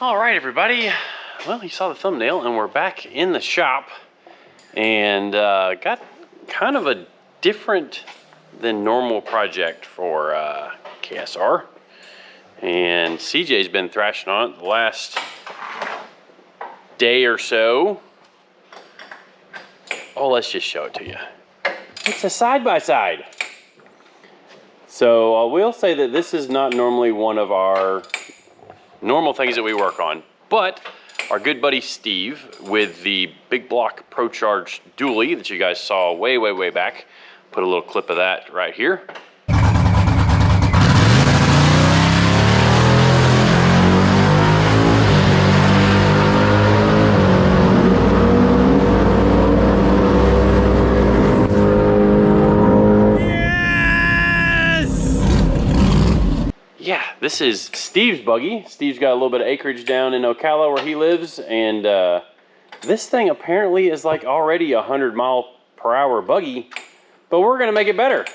All right, everybody. Well, you saw the thumbnail, and we're back in the shop, and got kind of a different than normal project for KSR. And CJ's been thrashing on it the last day or so. Oh, let's just show it to you. It's a side-by-side. So I will say that this is not normally one of our normal things that we work on, but our good buddy Steve with the Big Block Pro Charge dually that you guys saw way back, put a little clip of that right here. Yeah, this is Steve's buggy. Steve's got a little bit of acreage down in Ocala where he lives, and this thing apparently is like already a 100-mile-per-hour buggy, but we're gonna make it better.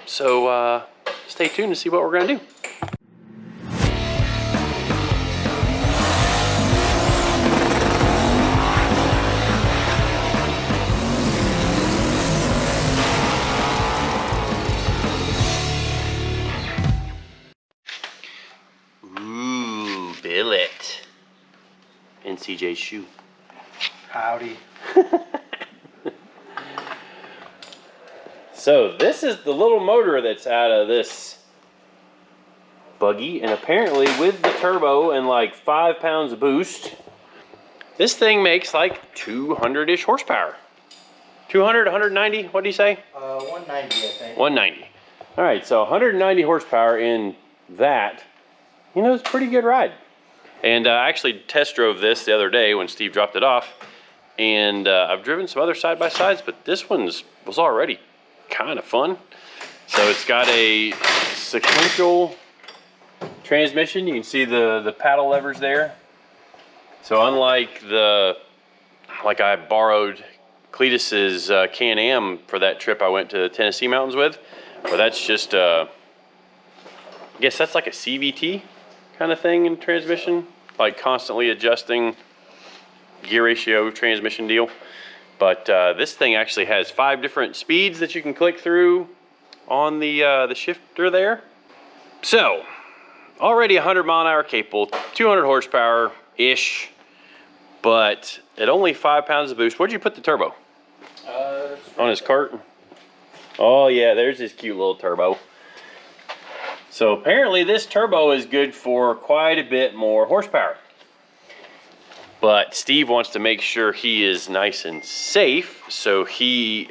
So stay tuned to see what we're gonna do. Billet in CJ's shoe. Howdy. So this is the little motor that's out of this buggy, and apparently with the turbo and like 5 pounds of boost, this thing makes like 200-ish horsepower. 200, 190, what do you say? 190, I think. 190. All right, so 190 horsepower in that, you know, it's a pretty good ride. And I actually test drove this the other day when Steve dropped it off, and I've driven some other side-by-sides, but this one's was already kind of fun. So it's got a sequential transmission. You can see the paddle levers there. So unlike I borrowed Cletus's Can-Am for that trip I went to the Tennessee mountains with, where that's just I guess that's like a CVT kind of thing in transmission, like constantly adjusting gear ratio transmission deal. But this thing actually has 5 different speeds that you can click through on the shifter there. So already 100-mile-an-hour capable, 200 horsepower-ish, but at only 5 pounds of boost. Where'd you put the turbo? On his cart? Oh yeah, there's this cute little turbo. So apparently this turbo is good for quite a bit more horsepower. But Steve wants to make sure he is nice and safe, so he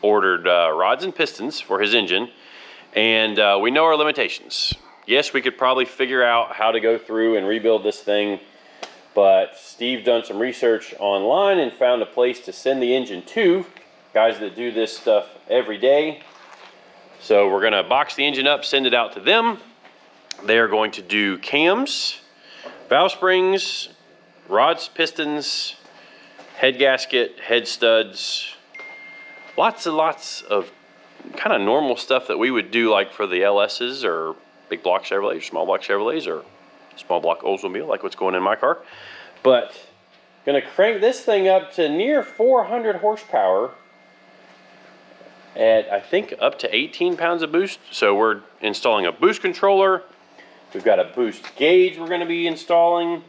ordered rods and pistons for his engine, and we know our limitations. Yes, we could probably figure out how to go through and rebuild this thing, but Steve done some research online and found a place to send the engine to, guys that do this stuff every day. So we're gonna box the engine up, send it out to them. They're going to do cams, valve springs, rods, pistons, head gasket, head studs, lots and lots of kind of normal stuff that we would do like for the LS's or big block Chevrolets, small block Chevrolets, or small block Oldsmobile, like what's going in my car. But gonna crank this thing up to near 400 horsepower at, I think, up to 18 pounds of boost. So we're installing a boost controller. We've got a boost gauge we're gonna be installing.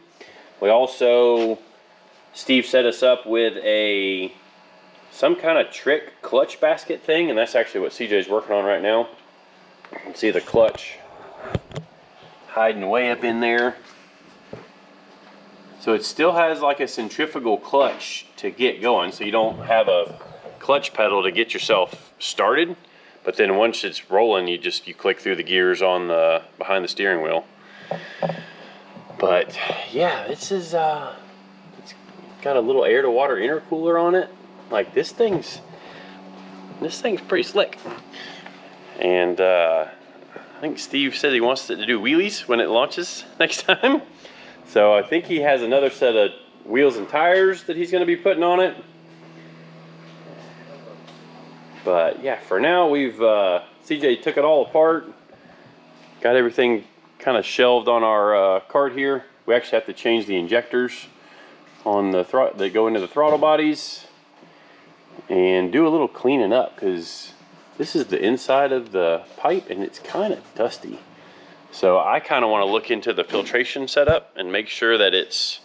We also, Steve set us up with some kind of trick clutch basket thing, and that's actually what CJ's working on right now. You can see the clutch hiding way up in there. So it still has like a centrifugal clutch to get going, so you don't have a clutch pedal to get yourself started, but then once it's rolling, you click through the gears on behind the steering wheel. But yeah, this is it's got a little air to water intercooler on it. Like this thing's pretty slick. And I think Steve said he wants it to do wheelies when it launches next time. So I think he has another set of wheels and tires that he's going to be putting on it. But yeah, for now we've CJ took it all apart, got everything kind of shelved on our cart here. We actually have to change the injectors on the that go into the throttle bodies and do a little cleaning up, because this is the inside of the pipe and it's kind of dusty. So I kind of want to look into the filtration setup and make sure that it's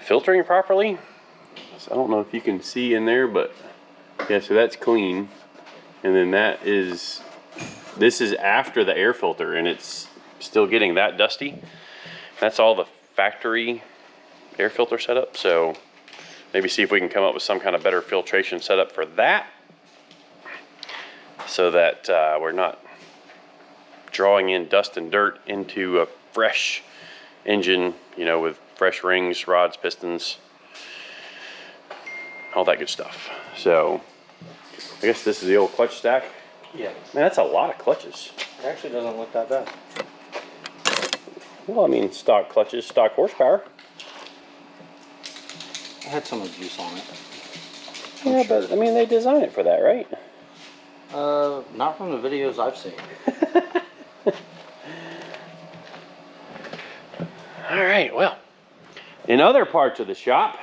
filtering properly. So I don't know if you can see in there, but yeah, so that's clean. And then this is after the air filter and it's still getting that dusty. That's all the factory air filter setup. So maybe see if we can come up with some kind of better filtration setup for that, so that we're not drawing in dust and dirt into a fresh engine, you know, with fresh rings, rods, pistons, all that good stuff. So I guess this is the old clutch stack. Yeah. Man, that's a lot of clutches. It actually doesn't look that bad. Well, I mean, stock clutches, stock horsepower. It had some juice on it. Yeah, but I mean, they design it for that, right? Not from the videos I've seen. All right, well, in other parts of the shop,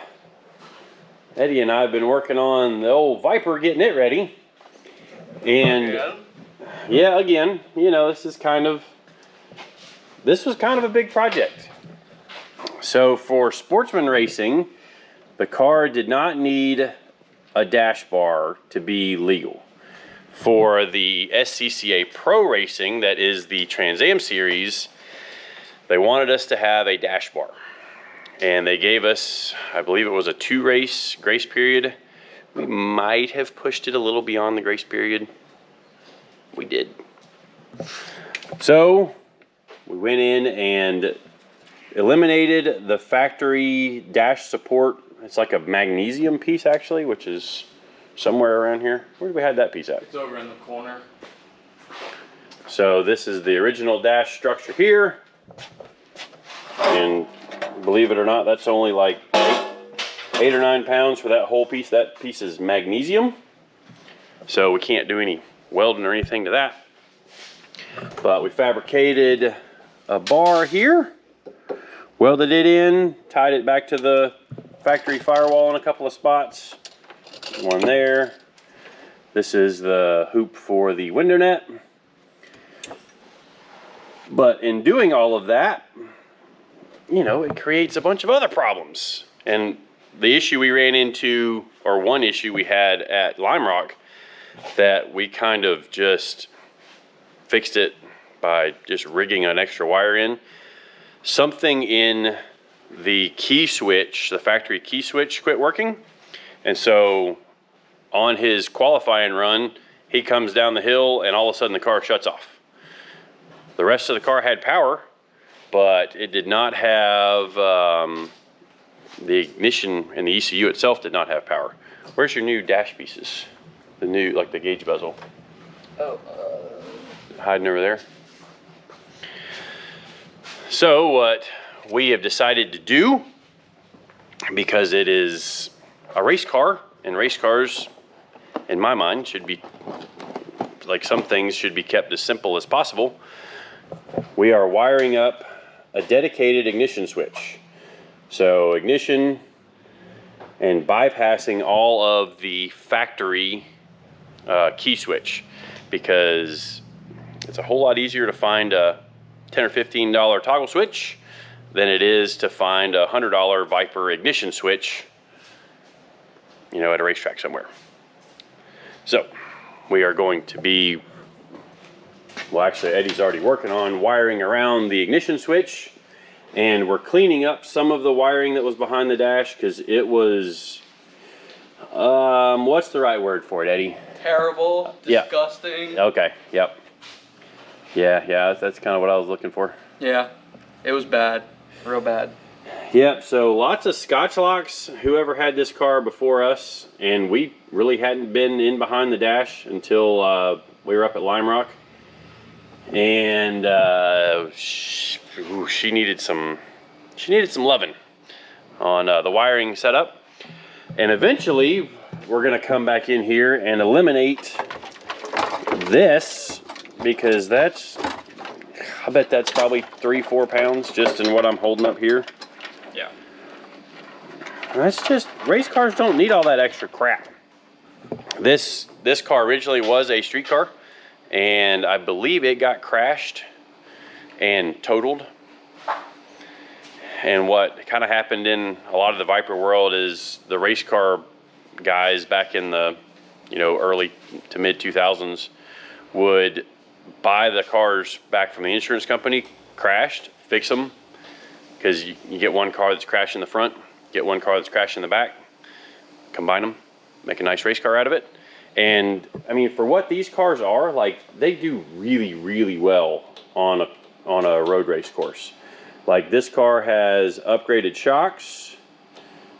Eddie and I have been working on the old Viper, getting it ready. And yeah, again, you know, this was kind of a big project. So for sportsman racing, the car did not need a dash bar to be legal. For the SCCA Pro Racing, that is the Trans Am series, they wanted us to have a dash bar. And they gave us, I believe it was a 2-race grace period. We might have pushed it a little beyond the grace period. We did. So we went in and eliminated the factory dash support. It's like a magnesium piece actually, which is somewhere around here. Where did we have that piece at? It's over in the corner. So this is the original dash structure here. And believe it or not, that's only like 8 or 9 pounds for that whole piece. That piece is magnesium. So we can't do any welding or anything to that. But we fabricated a bar here, welded it in, tied it back to the factory firewall in a couple of spots. One there. This is the hoop for the window net. But in doing all of that, you know, it creates a bunch of other problems. And the issue we ran into, or one issue we had at Lime Rock, that we kind of just fixed it by just rigging an extra wire in. Something in the key switch, the factory key switch, quit working. And so on his qualifying run, he comes down the hill and all of a sudden the car shuts off. The rest of the car had power, but it did not have, the ignition and the ECU itself did not have power. Where's your new dash pieces? The new, like the gauge bezel. Oh, Hiding over there. So what we have decided to do, because it is a race car, and race cars, in my mind, should be, like some things should be kept as simple as possible. We are wiring up a dedicated ignition switch. So ignition and bypassing all of the factory key switch, because it's a whole lot easier to find a $10 or $15 toggle switch than it is to find a $100 Viper ignition switch, you know, at a racetrack somewhere. So we are going to be, well, actually Eddie's already working on wiring around the ignition switch, and we're cleaning up some of the wiring that was behind the dash, because it was, what's the right word for it, Eddie? Terrible, disgusting. Yeah. Okay, yep. Yeah, that's kind of what I was looking for. Yeah, it was bad, real bad. Yep, so lots of Scotch locks, whoever had this car before us, and we really hadn't been in behind the dash until we were up at Lime Rock. And she needed some loving on the wiring setup. And eventually we're gonna come back in here and eliminate this, because that's I bet that's probably 3-4 pounds just in what I'm holding up here. Yeah. That's just, race cars don't need all that extra crap. This car originally was a street car, and I believe it got crashed and totaled. And what kind of happened in a lot of the Viper world is the race car guys back in the, you know, early to mid 2000s would buy the cars back from the insurance company, crashed, fix them, because you get one car that's crashed in the front, get one car that's crashed in the back, combine them, make a nice race car out of it. And I mean, for what these cars are, like, they do really, really well on a road race course. Like, this car has upgraded shocks.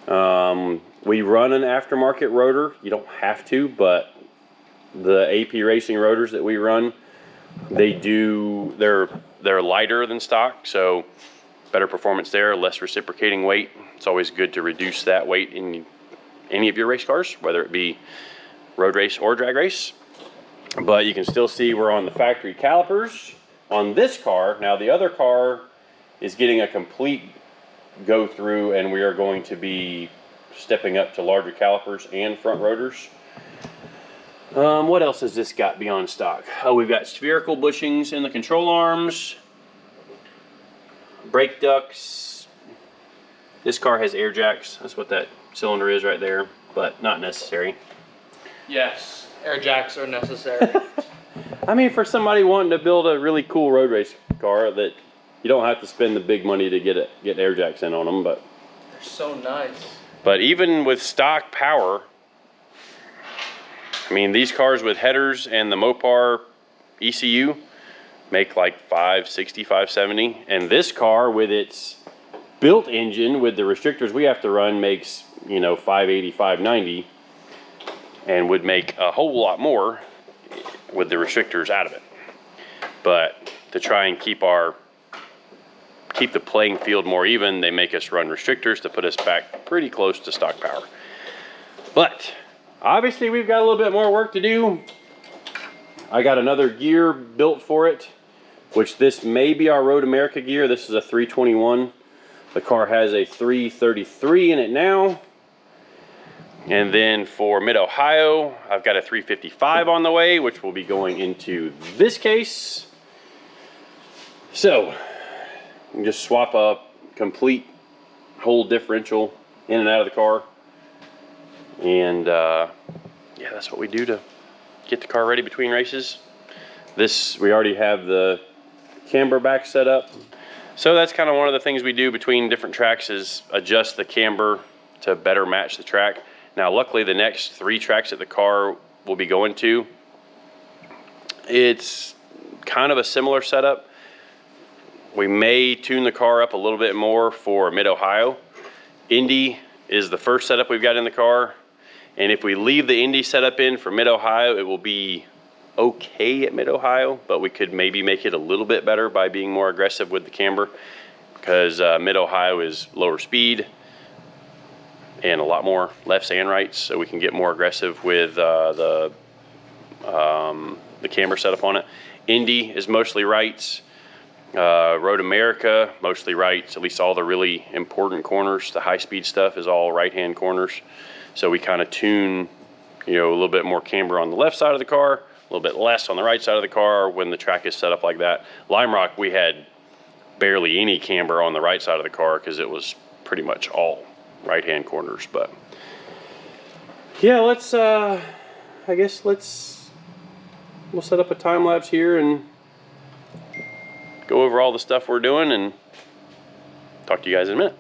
We run an aftermarket rotor. You don't have to, but the AP Racing rotors that we run, they're lighter than stock, so better performance there, less reciprocating weight. It's always good to reduce that weight in any of your race cars, whether it be road race or drag race. But you can still see we're on the factory calipers on this car. Now the other car is getting a complete go through, and we are going to be stepping up to larger calipers and front rotors. What else has this got beyond stock? Oh, we've got spherical bushings in the control arms, brake ducts. This car has air jacks. That's what that cylinder is right there, but not necessary. Yes, air jacks are necessary. I mean, for somebody wanting to build a really cool road race car, that you don't have to spend the big money to get air jacks in on them, but They're so nice. But even with stock power, I mean, these cars with headers and the Mopar ECU make like 560, 570, and this car with its built engine with the restrictors we have to run makes, you know, 580, 590, and would make a whole lot more with the restrictors out of it. But to try and keep the playing field more even, they make us run restrictors to put us back pretty close to stock power. But obviously we've got a little bit more work to do. I got another gear built for it, which this may be our Road America gear. This is a 321. The car has a 333 in it now. And then for Mid-Ohio, I've got a 355 on the way, which will be going into this case. So, you can just swap a complete whole differential in and out of the car. And yeah, that's what we do to get the car ready between races. We already have the camber back set up. So that's kind of one of the things we do between different tracks, is adjust the camber to better match the track. Now, luckily, the next 3 tracks that the car will be going to, it's kind of a similar setup. We may tune the car up a little bit more for Mid-Ohio. Indy is the first setup we've got in the car. And if we leave the Indy setup in for Mid-Ohio, it will be okay at Mid-Ohio, but we could maybe make it a little bit better by being more aggressive with the camber, because Mid-Ohio is lower speed and a lot more lefts and rights, so we can get more aggressive with the camber setup on it. Indy is mostly rights. Road America, mostly rights. At least all the really important corners, the high-speed stuff, is all right-hand corners. So we kind of tune, you know, a little bit more camber on the left side of the car, a little bit less on the right side of the car when the track is set up like that. Lime Rock, we had barely any camber on the right side of the car because it was pretty much all right-hand corners. But yeah, let's I guess we'll set up a time lapse here and go over all the stuff we're doing and talk to you guys in a minute.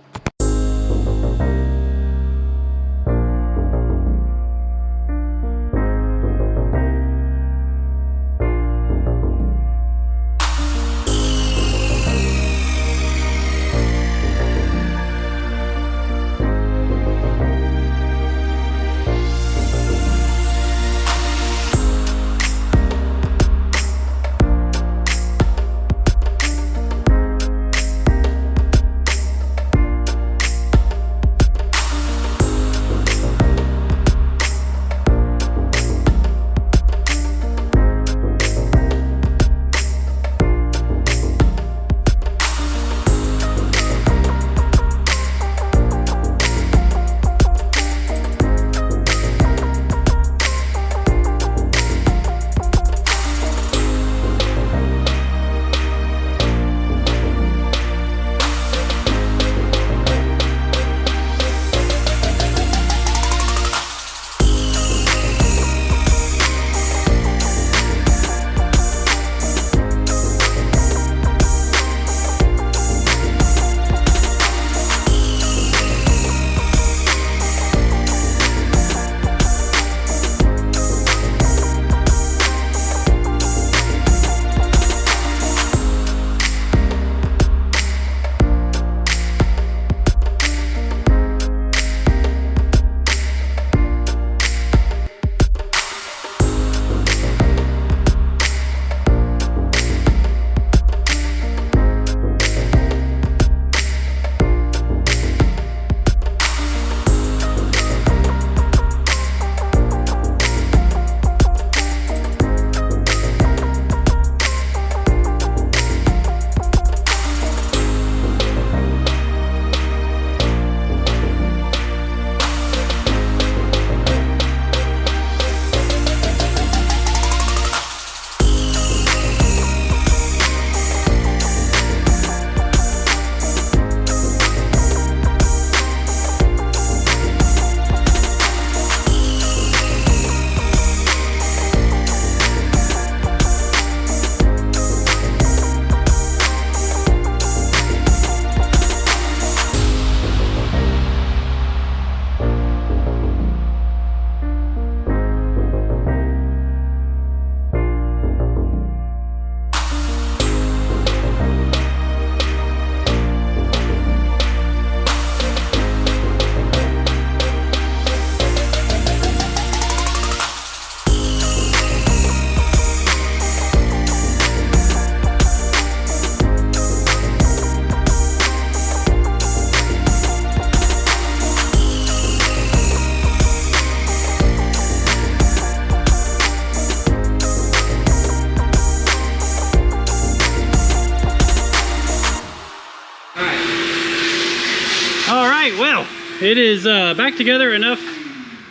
All right, well, it is back together enough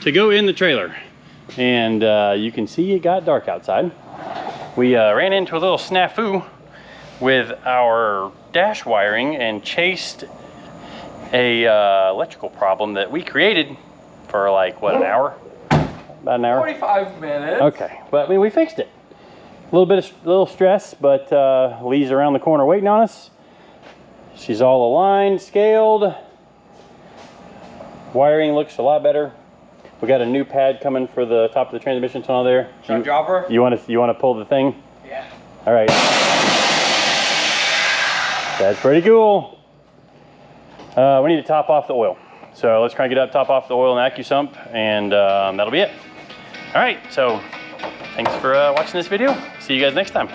to go in the trailer. And you can see it got dark outside. We ran into a little snafu with our dash wiring and chased a electrical problem that we created for like, what, an hour? About an hour? 45 minutes. Okay, but I mean, we fixed it. A little stress, but Lee's around the corner waiting on us. She's all aligned, scaled. Wiring looks a lot better. We got a new pad coming for the top of the transmission tunnel there. Should I drop her? You want to pull the thing? Yeah. All right. That's pretty cool. We need to top off the oil. So let's try and get up, top off the oil and AccuSump, and that'll be it. All right, so thanks for watching this video. See you guys next time.